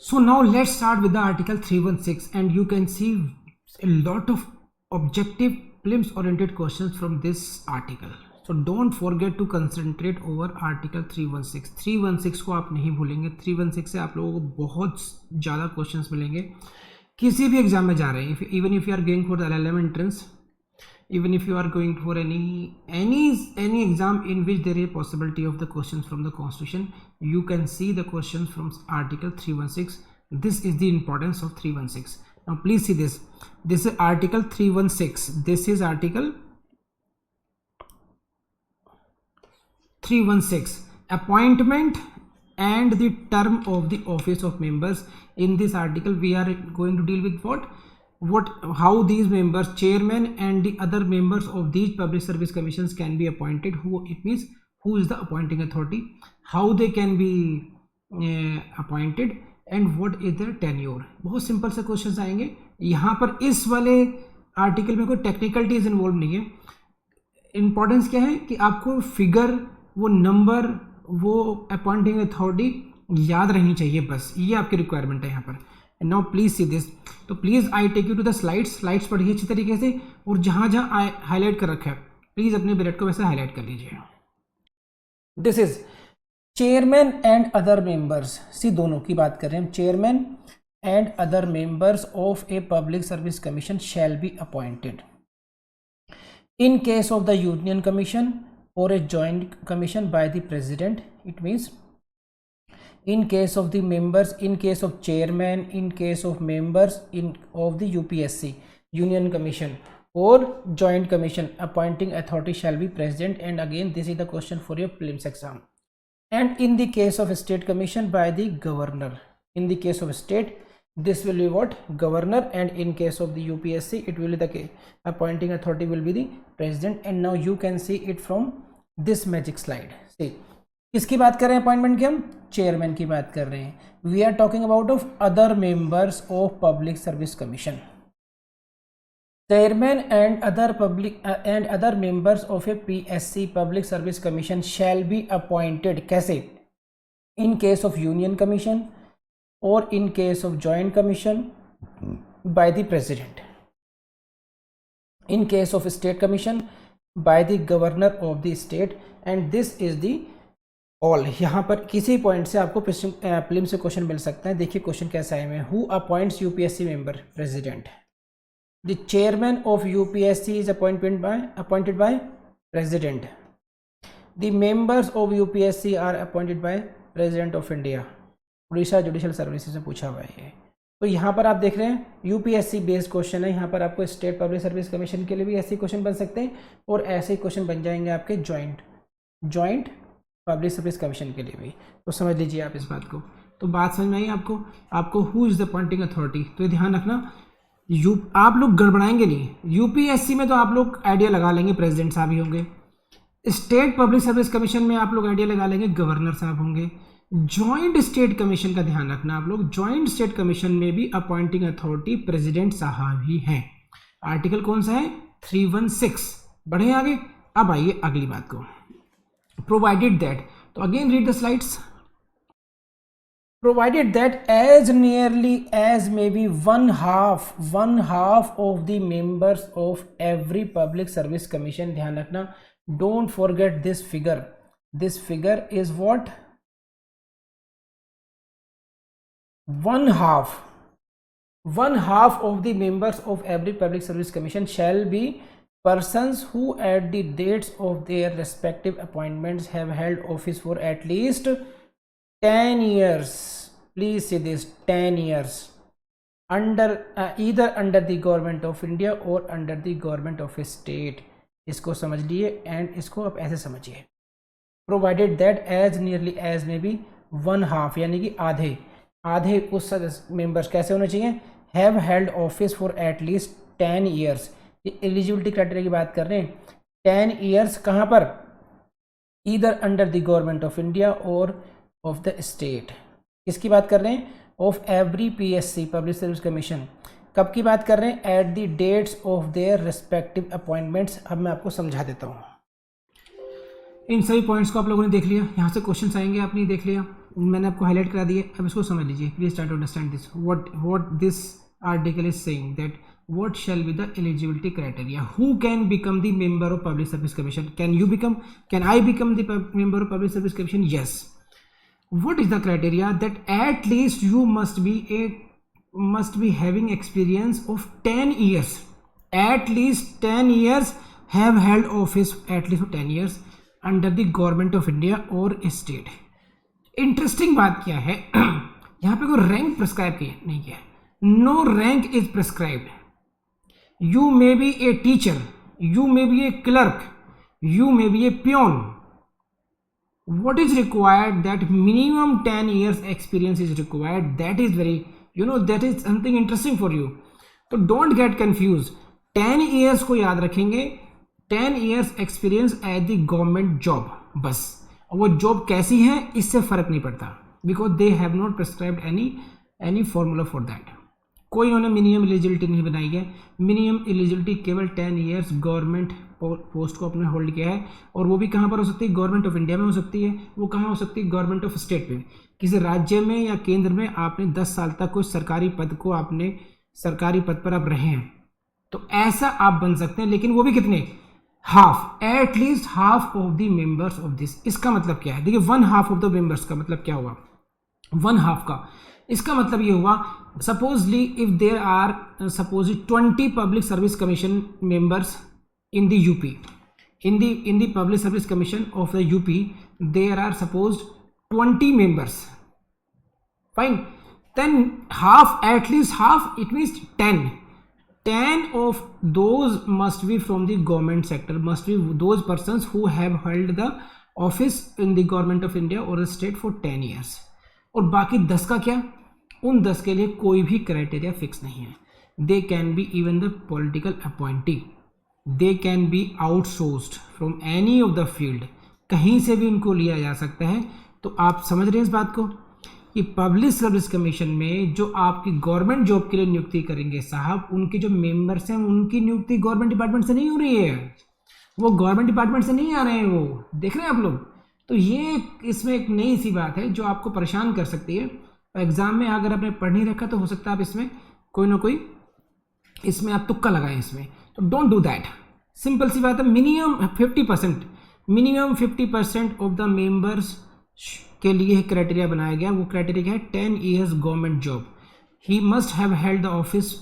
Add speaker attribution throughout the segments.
Speaker 1: So now let's start with the article 316 and you can see a lot of objective prelims oriented questions from this article. So don't forget to concentrate over article 316. 316 को आप नहीं भूलेंगे. 316 से आप लोगों को बहुत ज़्यादा क्वेश्चंस मिलेंगे किसी भी एग्जाम में जा रहे हैं. Even if you are going for the LLM entrance, even if you are going for any exam in which there is a possibility of the questions from the constitution, you can see the questions from article 316. This is the importance of 316. Now please see this. This is article 316. This is article 316. Appointment and the term of the office of members. In this article we are going to deal with how these members, chairman and the other members of these public service commissions can be appointed. It means who is the appointing authority, how they can be appointed and what is their tenure. बहुत simple से questions आएंगे यहाँ पर. इस वाले article में कोई technicalities involve नहीं है. इंपॉर्टेंस क्या है कि आपको फिगर, वो नंबर, वो अपॉइंटिंग अथॉरिटी याद रहनी चाहिए, बस ये आपकी रिक्वायरमेंट है यहाँ पर. Now please see this. तो please I take you to the slides पढ़िए अच्छी तरीके से और जहाँ जहाँ हाईलाइट कर रखा है प्लीज अपने बुलेट को वैसे हाईलाइट कर लीजिए. This is chairman and other members. See दोनों की बात कर रहे हैं हम. Chairman and other members of a public service commission shall be appointed in case of the union commission or a joint commission by the president. It means in case of the members, in case of chairman, in case of members of the UPSC, union commission or joint commission, appointing authority shall be president. And again this is the question for your prelims exam. And in the case of state commission by the governor. In the case of state, this will be what? Governor. And in case of the UPSC, it will be the appointing authority will be the president. And now you can see it from this magic slide. See, किसकी बात कर रहे हैं appointment की? हम chairman की बात कर रहे हैं. We are talking about of other members of public service commission. Chairman and other members of a PSC public service commission shall be appointed. कैसे? In case of union commission or in case of joint commission by the president. In case of state commission by the governor of the state. And this is the all. यहाँ पर किसी point से आपको prelim से question मिल सकता है. देखिए question कैसा है में. Who appoints UPSC member? President. The chairman of UPSC is appointed by president. The members of UPSC are appointed by President of India. Orissa judicial services में पूछा हुआ है. तो यहाँ पर आप देख रहे हैं यूपीएससी बेस्ड क्वेश्चन है. यहाँ पर आपको स्टेट पब्लिक सर्विस कमीशन के लिए भी ऐसे क्वेश्चन बन सकते हैं और ऐसे क्वेश्चन बन जाएंगे आपके जॉइंट पब्लिक सर्विस कमीशन के लिए भी. तो समझ लीजिए आप इस बात को. तो बात समझ में आई आपको who is the appointing authority. तो ये ध्यान रखना, आप लोग गड़बड़ाएंगे नहीं. यूपीएससी में तो आप लोग आइडिया लगा लेंगे प्रेसिडेंट साहब ही होंगे. स्टेट पब्लिक सर्विस कमीशन में आप लोग आइडिया लगा लेंगे गवर्नर साहब होंगे. जॉइंट स्टेट कमीशन का ध्यान रखना आप लोग. जॉइंट स्टेट कमीशन में भी अपॉइंटिंग अथॉरिटी प्रेसिडेंट साहब ही हैं. आर्टिकल कौन सा है? 316. बढ़े आगे. अब आइए अगली बात को. Provided that. तो again read the slides. Provided that as nearly as may be one half of the members of every public service commission. ध्यान रखना, don't forget this figure. This figure is what? One half of the members of every public service commission shall be persons who at the dates of their respective appointments have held office for at least 10 years. Please see this, 10 years either under the government of India or under the government of a state. इसको समझ लिए and इसको आप ऐसे समझिए. Provided that as nearly as may be one half, यानी कि आधे उस मेंबर्स कैसे होने चाहिए? Have held office for at least 10 years. ये एलिजिबिलिटी क्राइटेरिया की बात कर रहे हैं. 10 ईयर्स कहाँ पर? Either under the government of India और ऑफ द स्टेट. किसकी बात कर रहे हैं? Of every PSC public service commission. कब की बात कर रहे हैं? At the dates of their respective appointments. अब मैं आपको समझा देता हूँ. इन सभी पॉइंट्स को आप लोगों ने देख लिया. यहाँ से क्वेश्चंस आएंगे, आपने देख लिया. मैंने आपको हाईलाइट करा दिया, अब इसको समझ लीजिए, please try to understand this, what this article is saying, that what shall be the eligibility criteria, who can become the member of public service commission, can I become the member of public service commission? Yes. What is the criteria? That at least you must be having experience of 10 years, at least 10 years have held office, at least 10 years under the government of India or state. Interesting बात क्या है, यहाँ पे कोई rank prescribe नहीं किया, no rank is prescribed. You may be a teacher, you may be a clerk, you may be a peon. What is required? That minimum 10 years experience is required. That is very, that is something interesting for you. So don't get confused. 10 years को याद रखेंगे, 10 years experience at the government job बस. और वो job कैसी है इससे फर्क नहीं पड़ता, because they have not prescribed any formula for that. कोई उन्होंने मिनिमम एलिजिबिलिटी नहीं बनाई है. मिनिमम एलिजिबिलिटी केवल 10 ईयर्स गवर्नमेंट पोस्ट को अपने होल्ड किया है, और वो भी कहाँ पर हो सकती है, गवर्नमेंट ऑफ इंडिया में हो सकती है. वो कहाँ हो सकती है, गवर्नमेंट ऑफ स्टेट में. किसी राज्य में या केंद्र में आपने 10 साल तक कोई सरकारी पद पर आप रहे हैं, तो ऐसा आप बन सकते हैं. लेकिन वो भी कितने, half, at least half of the members of this. इसका मतलब क्या है, देखिए 1/2 ऑफ द मेंबर्स का मतलब क्या हुआ, 1/2 का, इसका मतलब ये हुआ, supposedly if there are suppose 20 public service commission members in the UP, in the public service commission of the UP there are supposed 20 members, fine, then half, at least half, it means 10 of those must be from the government sector, must be those persons who have held the office in the government of India or the state for 10 years. और बाकी 10 का क्या, उन 10 के लिए कोई भी criteria fix नहीं है. They can be even the political appointee, they can be outsourced from any of the field, कहीं से भी उनको लिया जा सकता है. तो आप समझ रहे हैं इस बात को कि पब्लिक सर्विस कमीशन में जो आपकी गवर्नमेंट जॉब के लिए नियुक्ति करेंगे साहब, उनके जो मेंबर्स हैं उनकी नियुक्ति गवर्नमेंट डिपार्टमेंट से नहीं हो रही है, वो गवर्नमेंट डिपार्टमेंट से नहीं आ रहे हैं, वो देख रहे हैं आप लोग. तो ये इसमें एक नई सी बात है जो आपको परेशान कर सकती है. एग्जाम में अगर आपने पढ़ नहीं रखा तो हो सकता है आप इसमें कोई ना कोई इसमें आप तुक्का लगाएं इसमें, तो डोंट डू दैट. सिंपल सी बात है, मिनिमम 50% ऑफ द मेंबर्स के लिए क्राइटेरिया बनाया गया. वो क्राइटेरिया है 10 years government job, he must have held the office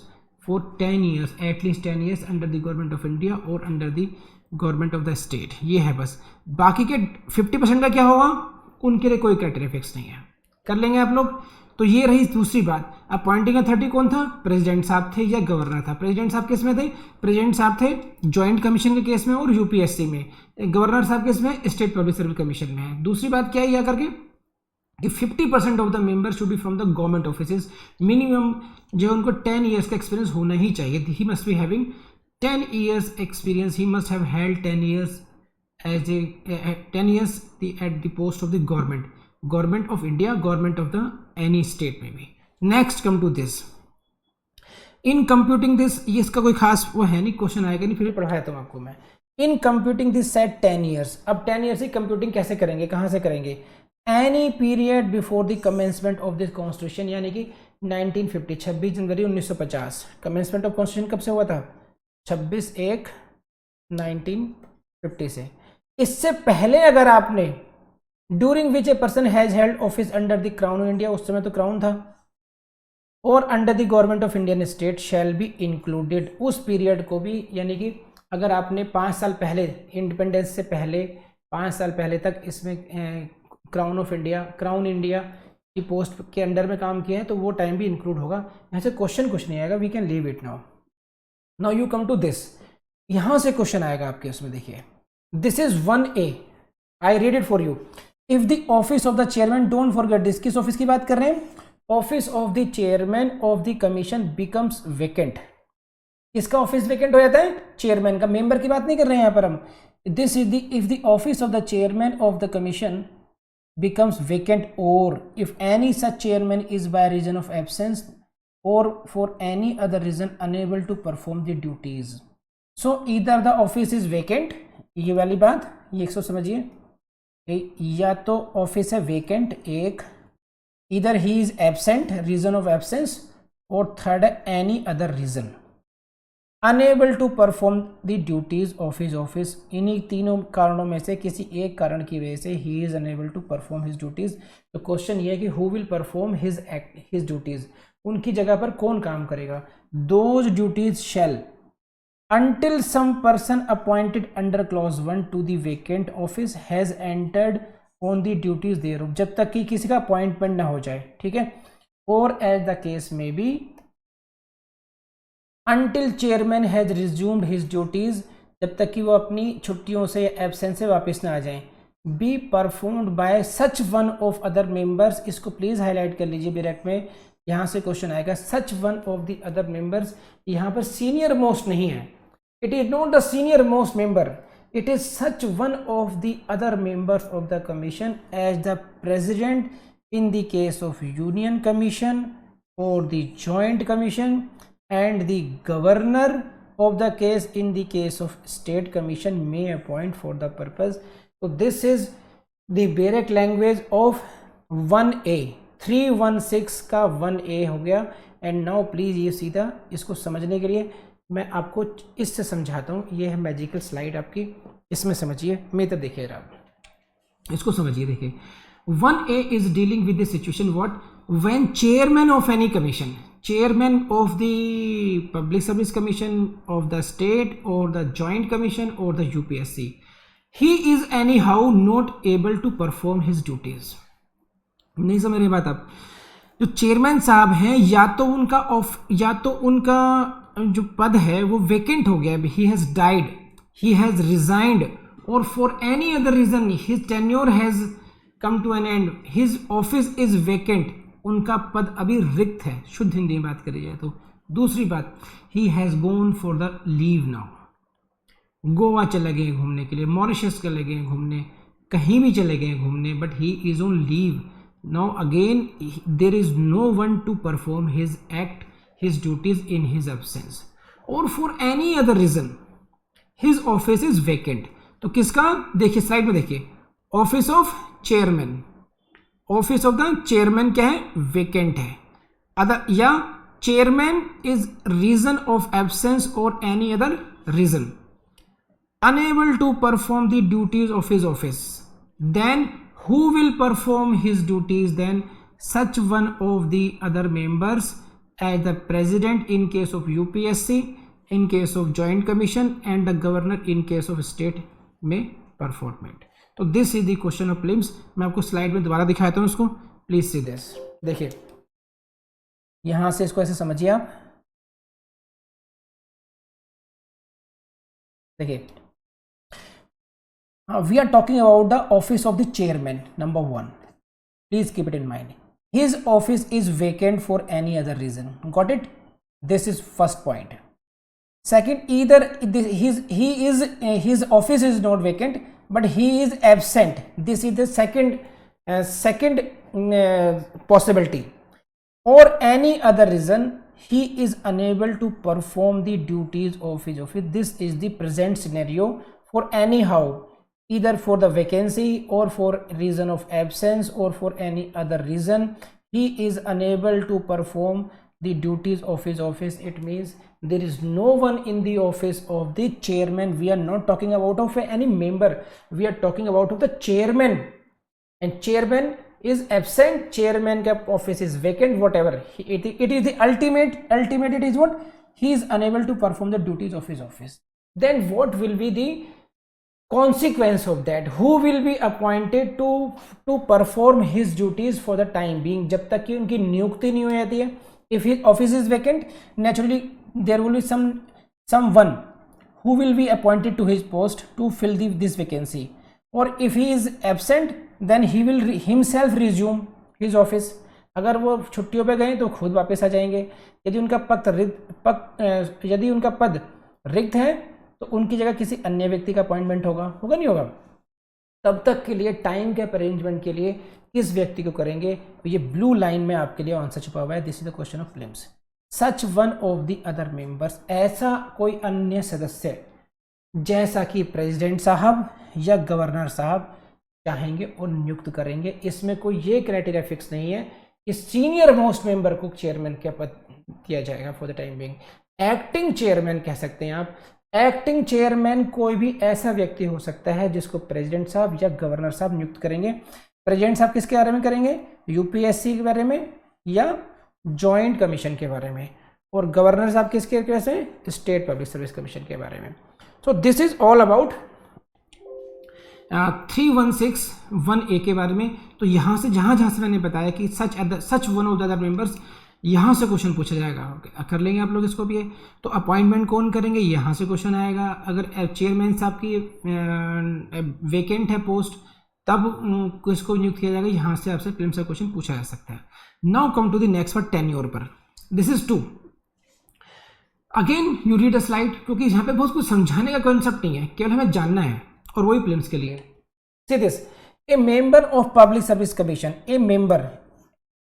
Speaker 1: for 10 years, at least 10 years under the government of India और under the government of the state. ये है बस. बाकी के 50% का क्या होगा, उनके लिए कोई क्राइटेरिया फिक्स नहीं है. कर लेंगे आप लोग. तो ये रही दूसरी बात. अपॉइंटिंग अथॉरिटी कौन था, प्रेसिडेंट साहब थे या गवर्नर था. प्रेसिडेंट साहब किस में थे, प्रेसिडेंट साहब थे जॉइंट कमीशन के केस में और यूपीएससी में. गवर्नर साहब किस में, स्टेट पब्लिक सर्विस कमीशन में है. दूसरी बात क्या है यह करके कि 50% of the member should be from the government offices. Minimum जो उनको 10 ईयर्स का एक्सपीरियंस होना ही चाहिए. He must be having 10 years experience, he must have held 10 years as a 10 years at the post of the government of India, government of the any state maybe. Next come to this, in computing this, ये इसका कोई खास वो है नहीं, question आएगा नहीं, फिर भी पढ़ाया था आपको मैं. In computing this set 10 years. अब 10 years की कंप्यूटिंग कैसे करेंगे, कहाँ से करेंगे, any period before the commencement of this constitution, यानी कि 1950, 26 जनवरी 1950. कमेंसमेंट ऑफ कॉन्स्टिट्यूशन कब से हुआ था, 26/1/1950 से. इससे पहले अगर आपने during which a person has held office under the crown of India, उस समय तो क्राउन था, और under the government of Indian state shall be included. उस पीरियड को भी, यानी कि अगर आपने 5 साल पहले, इंडिपेंडेंस से पहले 5 साल पहले तक इसमें क्राउन इंडिया की पोस्ट के अंडर में काम किया है, तो वो टाइम भी इंक्लूड होगा. यहाँ से क्वेश्चन कुछ नहीं आएगा, we can leave it now. Now you come to this, यहां से क्वेश्चन आएगा आपके उसमें. देखिए, this is 1A, I read it for you. If the office of the chairman, don't forget this, किस ऑफिस की बात कर रहे हैं, office of the chairman of the commission becomes vacant. किसका ऑफिस वेकेंट हो जाता है, चेयरमैन का. मेंबर की बात नहीं कर रहे हैं यहाँ पर हम. This is the, if the office of the chairman of the commission becomes vacant, or if any such chairman is by reason of absence or for any other reason unable to perform the duties. So either the office is vacant, ये वाली बात, ये 100 समझिए, या तो office है vacant एक, either he is absent, reason of absence, or third any other reason, unable to perform the duties of his office. इन्हीं तीनों कारणों में से किसी एक कारण की वजह से ही is unable to perform his duties. तो क्वेश्चन ये है कि who will perform his duties, उनकी जगह पर कौन काम करेगा। Those duties shall until some person appointed under clause 1 to the vacant office has entered on the duties thereof, जब तक कि किसी का अपॉइंटमेंट ना हो जाए, ठीक है। और एज द केस में B until chairman has resumed his duties, जब तक कि वो अपनी छुट्टियों से एब्सेंस से वापस ना आ जाएं। Be performed by such one of other members, इसको प्लीज हाईलाइट कर लीजिए ब्रैकेट में, यहाँ से क्वेश्चन आएगा। Such one of the other members, यहाँ पर सीनियर मोस्ट नहीं है, it is not the senior most member, it is such one of the other members of the commission as the president in the case of union commission or the joint commission and the governor of the case in the case of state commission may appoint for the purpose. So this is the Basic language of 1A, 316 का 1A हो गया। And now please ये सीधा इसको समझने के लिए मैं आपको इससे समझाता हूँ। ये है मैजिकल स्लाइड आपकी, इसमें समझिए, मेथड देखिए आप, इसको समझिए। देखिए 1A is dealing with the situation what when chairman of any commission, chairman of the public service commission of the state और द जॉइंट कमीशन और the UPSC, he is anyhow not able to perform his duties. नहीं समझ रहे बात आप। जो chairman साहब हैं, या तो उनका जो पद है वो वेकेंट हो गया, he has died, he has resigned, और for any other reason his tenure has come to an end, his office is vacant, उनका पद अभी रिक्त है, शुद्ध हिंदी में बात करी जाए तो। दूसरी बात, he has gone for the leave now, Goa चले गए घूमने के लिए, मॉरिशस चले गए घूमने, कहीं भी चले गए घूमने, but he is on leave now. Again there is no one to perform his act, his duties in his absence or for any other reason his office is vacant। तो किसका देखिए स्लाइड में देखिए, office of chairman, office of the chairman क्या है, vacant है। Other या chairman is reason of absence और any other reason unable to perform the duties of his office, then who will perform his duties, then such one of the other members as the president in case of UPSC, in case of joint commission and the governor in case of state may perform it। तो this is the question of prelims. मैं आपको slide में दोबारा दिखाता हूँ इसको, please see this. देखिए यहां से इसको ऐसे समझिए आप, देखिए we are talking about the office of the chairman, number 1, please keep it in mind, his office is vacant for any other reason, got it? This is first point। Second, either his office is not vacant but he is absent, this is the second possibility, or any other reason he is unable to perform the duties of his office। This is the present scenario for anyhow, either for the vacancy or for reason of absence or for any other reason he is unable to perform the duties of his office। It means there is no one in the office of the chairman, we are not talking about of any member, we are talking about of the chairman, and chairman is absent, chairman का office is vacant, whatever it is the ultimate it is what, he is unable to perform the duties of his office। Then what will be the consequence of that, who will be appointed to perform his duties for the time being, जब तक कि उनकी नियुक्ति नहीं हो जाती है। if his office is vacant, naturally there will be someone who will be appointed to his post to fill this vacancy, or if he is absent then he will himself resume his office। अगर वो छुट्टियों पे गए तो खुद वापस आ जाएंगे। यदि उनका पद रिक्त है तो उनकी जगह किसी अन्य व्यक्ति का अपॉइंटमेंट होगा नहीं होगा। तब तक के लिए टाइम के अरेंजमेंट के लिए किस व्यक्ति को करेंगे, तो ये ब्लू लाइन में आपके लिए आंसर छुपा हुआ है। This is the question of prelims. Such one of the other members, ऐसा कोई अन्य सदस्य जैसा कि प्रेसिडेंट साहब या गवर्नर साहब चाहेंगे और नियुक्त करेंगे। इसमें कोई ये क्राइटेरिया फिक्स नहीं है इस सीनियर मोस्ट मेंबर को चेयरमैन का पद दिया जाएगा for the time being. Acting chairman कह सकते हैं आप। एक्टिंग चेयरमैन कोई भी ऐसा व्यक्ति हो सकता है जिसको प्रेसिडेंट साहब या गवर्नर साहब नियुक्त करेंगे। प्रेसिडेंट साहब किसके बारे में करेंगे? यूपीएससी के बारे में या जॉइंट कमीशन के बारे में, और गवर्नर साहब किसके कैसे? स्टेट पब्लिक सर्विस कमीशन के बारे में। So this is all about 3161A के बारे में। तो यहाँ से जहाँ जहाँ से मैंने बताया कि such one of the other members, यहाँ से क्वेश्चन पूछा जाएगा। कर लेंगे आप लोग इसको भी। तो अपॉइंटमेंट कौन करेंगे, यहाँ से क्वेश्चन आएगा। अगर चेयरमैन साहब की वेकेंट है पोस्ट, तब किसको नियुक्त किया जाएगा, यहाँ से आपसे प्रीलिम्स का क्वेश्चन पूछा जा सकता है। Now come to the next for tenure पर। This is 2। Again you read a slide, क्योंकि यहाँ पे बहुत कुछ समझाने का कॉन्सेप्ट नहीं है, केवल हमें जानना है, और वही प्रीलिम्स के लिए। See this, A member of public service commission, A member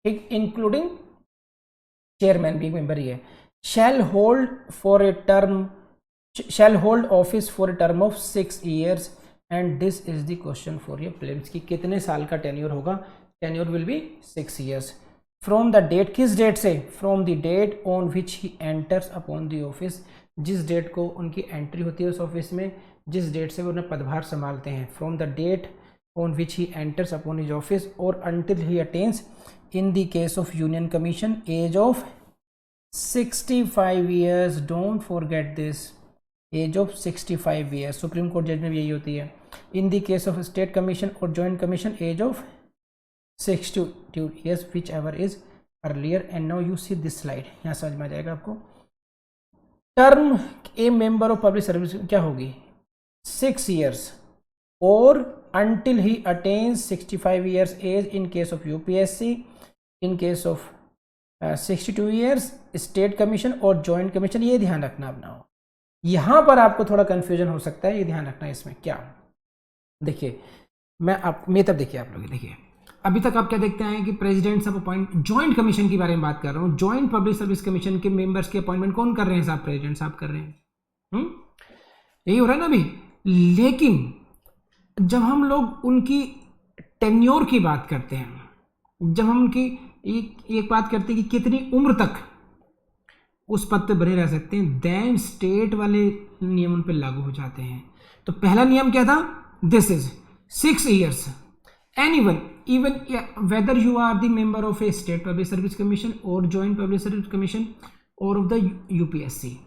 Speaker 1: including chairman भी एक मेंबर ही है, shall hold office for a term of 6 years, and this is the question for your prelims कि कितने साल का टेन्योर होगा। Tenure will be 6 years from the date, किस date से? from the date on which he enters upon the office, जिस date को उनकी एंट्री होती है उस ऑफिस में, जिस डेट से वो अपना पदभार संभालते हैं। from the date on which he enters upon his office or until he attains, in the case of union commission, age of 65 years, don't forget this, age of 65 years। Supreme court जज में भी यही होती है। in the case of state commission और joint commission, age of 62 years, whichever is earlier। and now you see this slide, यहाँ समझ में आ जाएगा आपको। Term A member of public service क्या होगी? 6 years और until he attains 65 years age in case of UPSC, in case of 62 years state commission और joint commission. ये ध्यान रखना अपना हो, यहाँ पर आपको थोड़ा कंफ्यूजन हो सकता है, ये ध्यान रखना। इसमें क्या देखिए, मैं तब देखिए आप लोग देखिए, अभी तक आप क्या देखते हैं कि प्रेसिडेंट सब अपॉइंट, जॉइंट कमीशन के बारे में बात कर रहा हूँ। जॉइंट पब्लिक सर्विस कमीशन के मेंबर्स के अपॉइंटमेंट कौन कर रहे हैं साहब? प्रेसिडेंट साहब कर रहे हैं। यही हो रहा है ना अभी। लेकिन जब हम लोग उनकी टेन्योर की बात करते हैं, जब हम उनकी एक बात करते हैं कि कितनी उम्र तक उस पद पे बने रह सकते हैं, देन स्टेट वाले नियम उन पे लागू हो जाते हैं। तो पहला नियम क्या था? This is 6 years। Anyone, even whether you are the member of a state public service commission और जॉइंट पब्लिक सर्विस कमीशन और of the UPSC,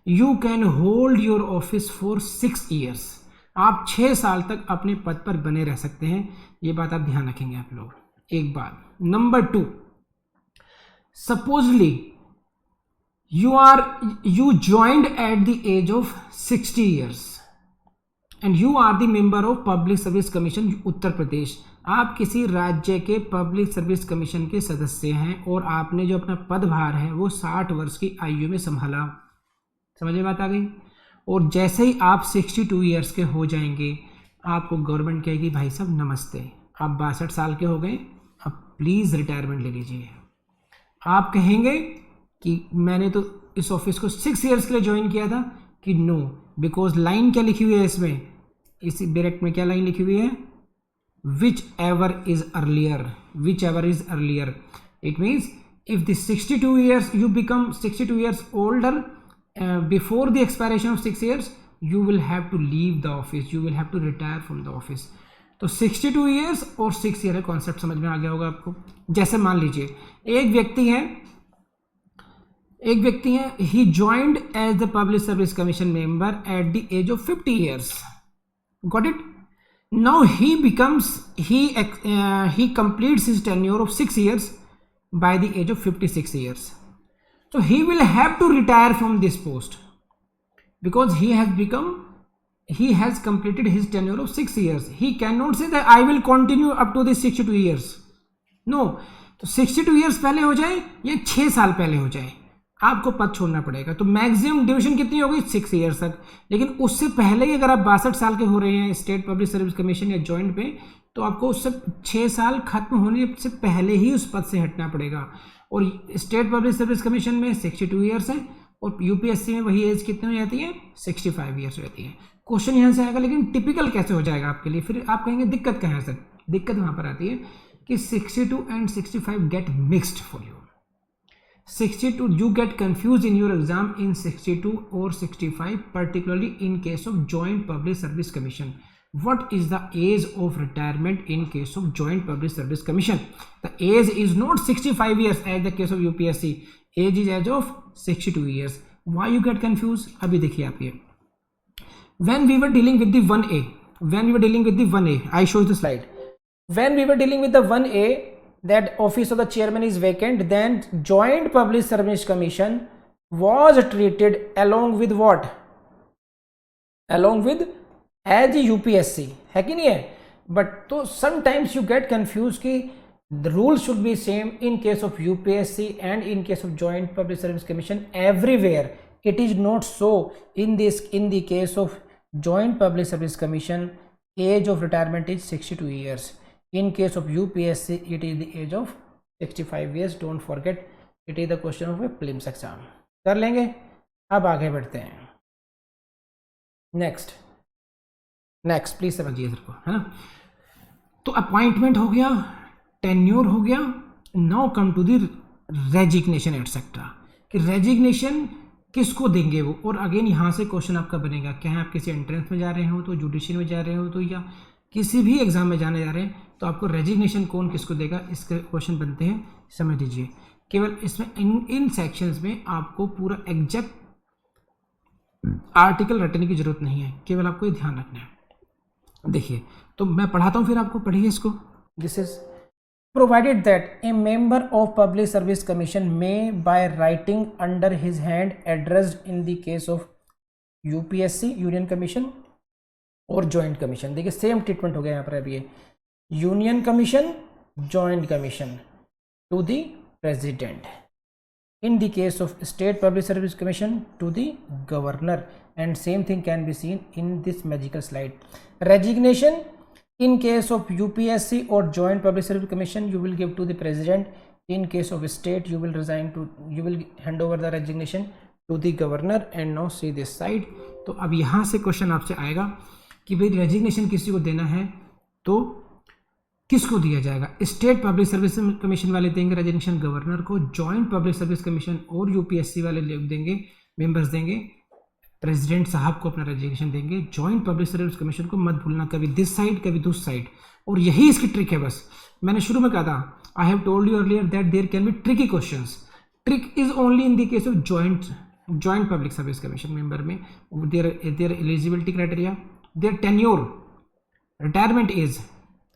Speaker 1: you can hold your office for 6 years। आप 6 साल तक अपने पद पर बने रह सकते हैं। ये बात आप ध्यान रखेंगे आप लोग। एक बात। Number 2, supposedly you joined at the age of 60 years and you are the member of public service commission Uttar Pradesh. आप किसी राज्य के पब्लिक सर्विस कमीशन के सदस्य हैं और आपने जो अपना पदभार है वो 60 वर्ष की आयु में संभाला। समझ में बात आ गई? और जैसे ही आप 62 ईयर्स के हो जाएंगे, आपको गवर्नमेंट कहेगी भाई साहब नमस्ते, आप 62 साल के हो गए, अब प्लीज़ रिटायरमेंट ले लीजिए। आप कहेंगे कि मैंने तो इस ऑफिस को 6 ईयर्स के लिए ज्वाइन किया था, कि नो, बिकॉज लाइन क्या लिखी हुई है इसमें, इस डायरेक्ट में क्या लाइन लिखी हुई है? Which ever is earlier, which ever is earlier. It means if the 62 years you become 62 years older before the expiration of 6 years, you will have to leave the office, you will have to retire from the office। तो 62 years और 6 year concept समझ में आ गया होगा आपको। जैसे मान लीजिए एक व्यक्ति है, he joined as the public service commission member at the age of 50 years, got it? Now he completes his tenure of 6 years by the age of 56 years, so he will have to retire from this post because he has completed his tenure of 6 years। he cannot say that I will continue up to the 62 years, no। तो 62 years पहले हो जाए या 6 साल पहले हो जाए, आपको पद छोड़ना पड़ेगा। तो मैक्सिमम ड्यूरेशन कितनी होगी? 6 ईयर्स तक। लेकिन उससे पहले ही अगर आप 62 साल के हो रहे हैं स्टेट पब्लिक सर्विस कमीशन या जॉइंट पे, तो आपको उससे 6 साल खत्म होने से पहले ही उस पद से हटना पड़ेगा। और स्टेट पब्लिक सर्विस कमीशन में 62 ईयर्स है और यूपीएससी में वही एज कितनी हो जाती है? 65 ईयर्स हो जाती है। क्वेश्चन यहाँ से आएगा, लेकिन टिपिकल कैसे हो जाएगा आपके लिए? फिर आप कहेंगे दिक्कत कहाँ है सर? दिक्कत वहाँ पर आती है कि 62 and 65 get mixed for you. 62 you get confused in your exam in 62 or 65, particularly in case of Joint Public Service Commission. What is the age of retirement in case of Joint Public Service Commission? The age is not 65 years as the case of UPSC. Age is age of 62 years. Why you get confused? अभी देखिए आप ये. When we were dealing with the 1A, I show you the slide. When we were dealing with the 1A, that office of the chairman is vacant, then Joint Public Service Commission was treated along with what? Along with as UPSC, है कि नहीं है? But तो sometimes you get confused कि the rules should be same in case of UPSC and in case of Joint Public Service Commission everywhere. It is not so in the case of Joint Public Service Commission. Age of retirement is 62 years. In case of UPSC, it is the age of 65 years. Don't forget, it is the question of a prelims exam. कर लेंगे. अब आगे बढ़ते हैं. Next please समझिए sir को, है ना. तो अपॉइंटमेंट हो गया, टेन्योर हो गया. Now come to the resignation etcetera, कि रेजिग्नेशन किसको देंगे वो. और अगेन यहाँ से क्वेश्चन आपका बनेगा, क्या आप किसी एंट्रेंस में जा रहे हो तो, जुडिशियल में जा रहे हो तो, या किसी भी एग्जाम में जाने जा रहे हैं तो आपको रेजिग्नेशन कौन किसको देगा, इसके क्वेश्चन बनते हैं. समझ लीजिए, केवल इसमें इन सेक्शंस में आपको पूरा एग्जैक्ट आर्टिकल रटने की जरूरत नहीं है, केवल आपको ये ध्यान रखना है. देखिए तो मैं पढ़ाता हूँ, फिर आपको पढ़िए इसको. This is provided that a member of Public Service Commission may by writing under his hand addressed in the case of UPSC Union Commission और Joint Commission. देखिए सेम ट्रीटमेंट हो गया यहाँ पर. अभी union commission, joint commission to the president. In the case of State Public Service Commission to the governor, and same thing can be seen in this magical slide. Resignation in case of UPSC or Joint Public Service Commission you will give to the president. In case of state you will hand over the resignation to the governor. And now see this side. तो अब यहाँ से question आपसे आएगा कि भाई resignation किसी को देना है तो किसको दिया जाएगा. स्टेट पब्लिक सर्विस कमीशन वाले देंगे रेजिग्नेशन गवर्नर को, जॉइंट पब्लिक सर्विस कमीशन और यूपीएससी वाले देंगे, मेंबर्स देंगे प्रेसिडेंट साहब को अपना रेजिग्नेशन देंगे. जॉइंट पब्लिक सर्विस कमीशन को मत भूलना, कभी दिस साइड कभी दूस साइड. और यही इसकी ट्रिक है. बस मैंने शुरू में कहा था, I have told you earlier that there can be tricky questions. Trick is only in the case of joint public service commission member में. Their eligibility criteria, their tenure, retirement age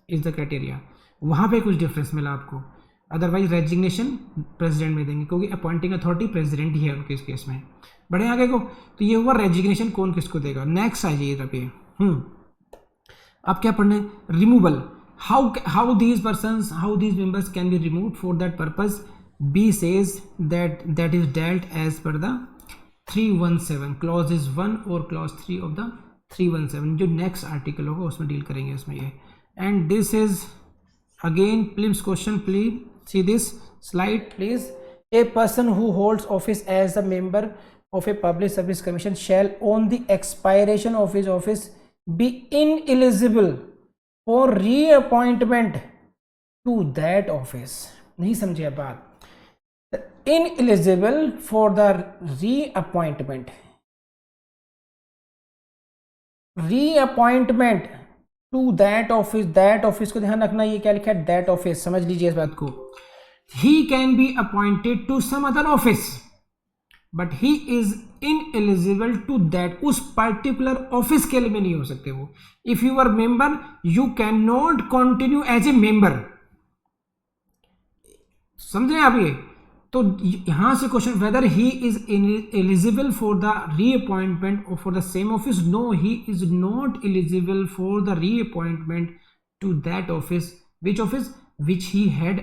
Speaker 1: is the criteria. वहाँ पे कुछ difference मिला आपको. Otherwise resignation president में देंगे क्योंकि appointing authority president ही है उनके इस केस में. बढ़े आगे को. तो ये हुआ रेजिग्नेशन कौन किसको देगा. नेक्स्ट आ जाइए तब ये. अब क्या पढ़ना है. Removal. How these persons, how these members can be removed for that purpose. B says that is dealt as per the 317 clause is 1 और क्लॉज 3 ऑफ द 317. जो नेक्स्ट आर्टिकल होगा उसमें डील करेंगे उसमें ये. And this is again prelims question. Please see this slide please. A person who holds office as a member of a public service commission shall on the expiration of his office be ineligible for reappointment to that office. नहीं समझे बात. Ineligible for the reappointment to that office. That office को ध्यान रखना, ये क्या लिखा है, दैट ऑफिस. समझ लीजिए इस बात को. He can be appointed to some other office but he is ineligible to that. उस पर्टिकुलर ऑफिस के लिए नहीं हो सकते वो. If you are member you can not continue as a member. समझे आप ये. तो यहां से question, whether he is eligible for the reappointment और for the same office. No, he is not eligible for the reappointment to that office. Which office? Which he had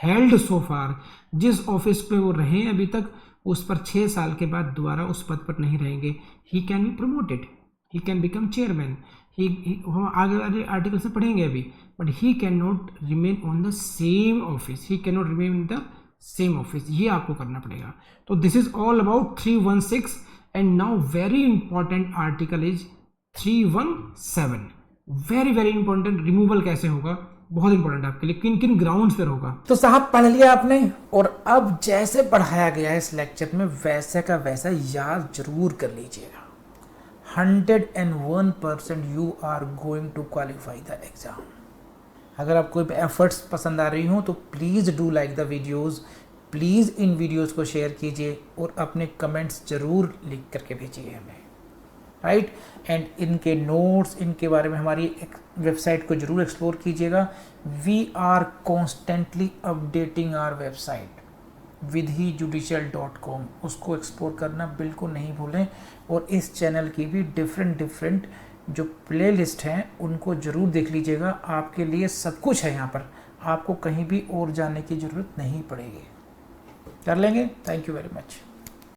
Speaker 1: held सो फार. जिस office पे वो रहे अभी तक, उस पर 6 साल के बाद दोबारा उस पद पर नहीं रहेंगे. ही can be promoted, he can become chairman. हम आगे आर्टिकल से पढ़ेंगे अभी. But he can not remain on the same office. He can not remain in the same office. ये आपको करना पड़ेगा. तो this is all about 316. And now very important article is 317. Very very important. Removal कैसे होगा बहुत important है आपके लिए, किन किन ग्राउंड्स पर होगा।
Speaker 2: तो साहब पढ़ लिया आपने, और अब जैसे पढ़ाया गया है इस लेक्चर में वैसे का वैसा याद जरूर कर लीजिएगा। 101% you are going to qualify the exam. अगर आपको एफर्ट्स पसंद आ रही हो तो please do like the videos, please इन वीडियोस को शेयर कीजिए और अपने कमेंट्स ज़रूर लिख करके भेजिए हमें, राइट। एंड इनके नोट्स, इनके बारे में हमारी वेबसाइट को ज़रूर एक्सप्लोर कीजिएगा। We are constantly updating our website vidhijudicial.com, उसको एक्सप्लोर करना बिल्कुल नहीं भूलें। और इस चैनल की भी डिफरेंट जो प्ले लिस्ट हैं उनको ज़रूर देख लीजिएगा। आपके लिए सब कुछ है यहाँ पर, आपको कहीं भी और जाने की ज़रूरत नहीं पड़ेगी। कर लेंगे। Thank you very much.